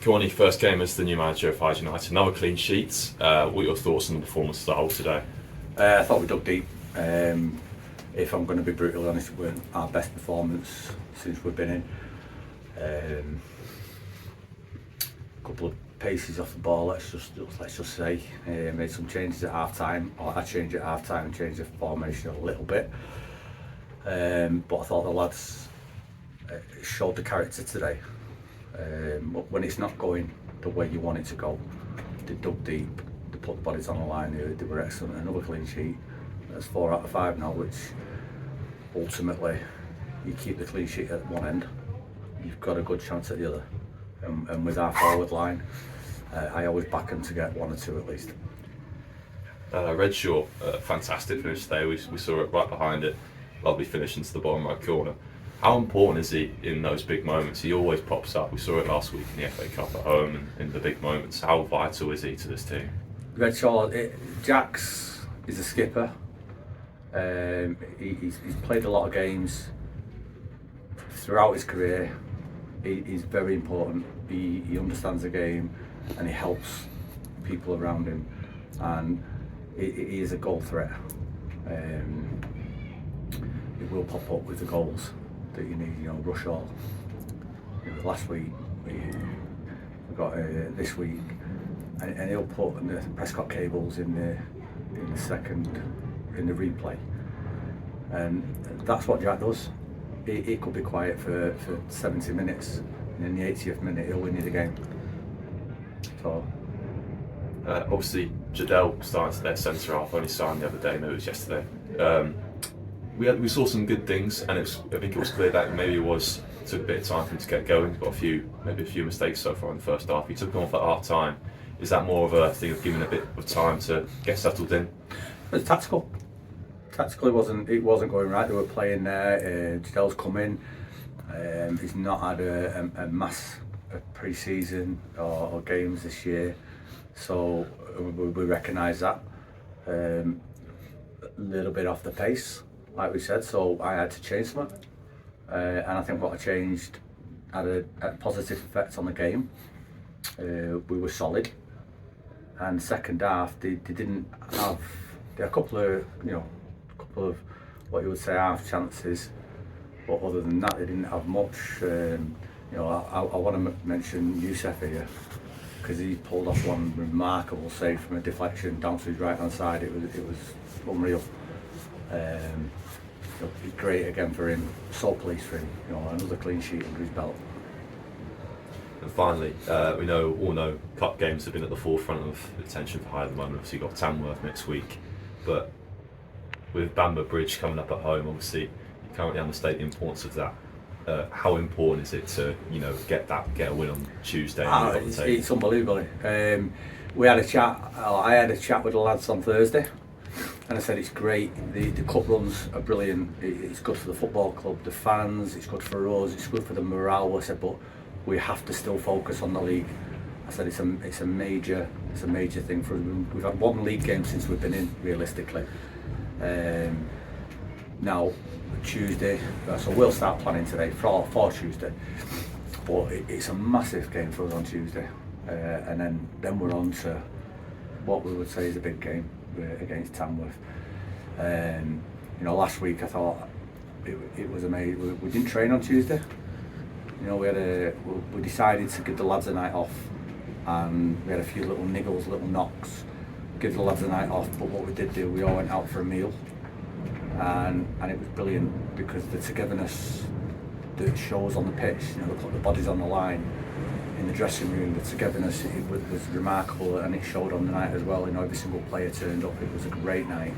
Coyne, first game as the new manager of Hyde United, another clean sheet. What are your thoughts on the performance as a whole today? I thought we dug deep. If I'm going to be brutally honest, it weren't our best performance since we've been in. A couple of paces off the ball, let's just say. Made some changes at half time, or I changed at half time and changed the formation a little bit. But I thought the lads showed the character today. When it's not going the way you want it to go, they dug deep, they put the bodies on the line, they were excellent. Another clean sheet. That's 4 out of 5 now, which ultimately you keep the clean sheet at one end, you've got a good chance at the other. And with our forward line, I always back them to get 1 or 2 at least. Redshaw, fantastic finish today. We saw it right behind it. Lovely finish into the bottom right corner. How important is he in those big moments? He always pops up. We saw it last week in the FA Cup at home and in the big moments. How vital is he to this team? Redshaw, Jax is a skipper. He's played a lot of games throughout his career. He's very important. He understands the game and he helps people around him, and he is a goal threat. He will pop up with the goals that you need. Rush all. Last week we got this week, and he'll put the Prescott cables in the replay, and that's what Jack does. He could be quiet for 70 minutes, and in the 80th minute he'll win you the game. So obviously Jadel started their centre half, only signed the other day, no it was yesterday. We saw some good things, and I think it was clear that maybe took a bit of time for him to get going. He's got maybe a few mistakes so far in the first half. He took him off at half time. Is that more of a thing of giving a bit of time to get settled in? It's tactical. Tactically, it wasn't going right. They were playing there. Jadel's come in. He's not had a mass pre-season or games this year, so we recognise that. A little bit off the pace, like we said. So I had to change something, and I think what I changed had a positive effect on the game. We were solid, and second half they didn't have. They had a couple of what you would say half chances, but other than that they didn't have much. I want to mention Youssef here, because he pulled off one remarkable save from a deflection down to his right hand side. It was unreal. Great again for him. So pleased for him. Another clean sheet under his belt. And finally, we all know cup games have been at the forefront of attention for Hyde at the moment. Obviously, you've got Tamworth next week, but with Bamber Bridge coming up at home, obviously you currently understate the importance of that. How important is it to get a win on Tuesday? It's unbelievable. We had a chat. I had a chat with the lads on Thursday, and I said it's great. The cup runs are brilliant. It's good for the football club, the fans. It's good for us. It's good for the morale. I said, but we have to still focus on the league. I said it's a major thing for us. We've had 1 league game since we've been in, realistically. Now Tuesday, so we'll start planning today for Tuesday. But it's a massive game for us on Tuesday, and then we're on to what we would say is a big game against Tamworth. Last week I thought it was amazing. We didn't train on Tuesday. We decided to give the lads a night off, and we had a few little niggles, little knocks. Give the lads a night off, but what we did do, we all went out for a meal, and it was brilliant because the togetherness that shows on the pitch. They put the bodies on the line in the dressing room. The togetherness was remarkable, and it showed on the night as well. Every single player turned up. It was a great night.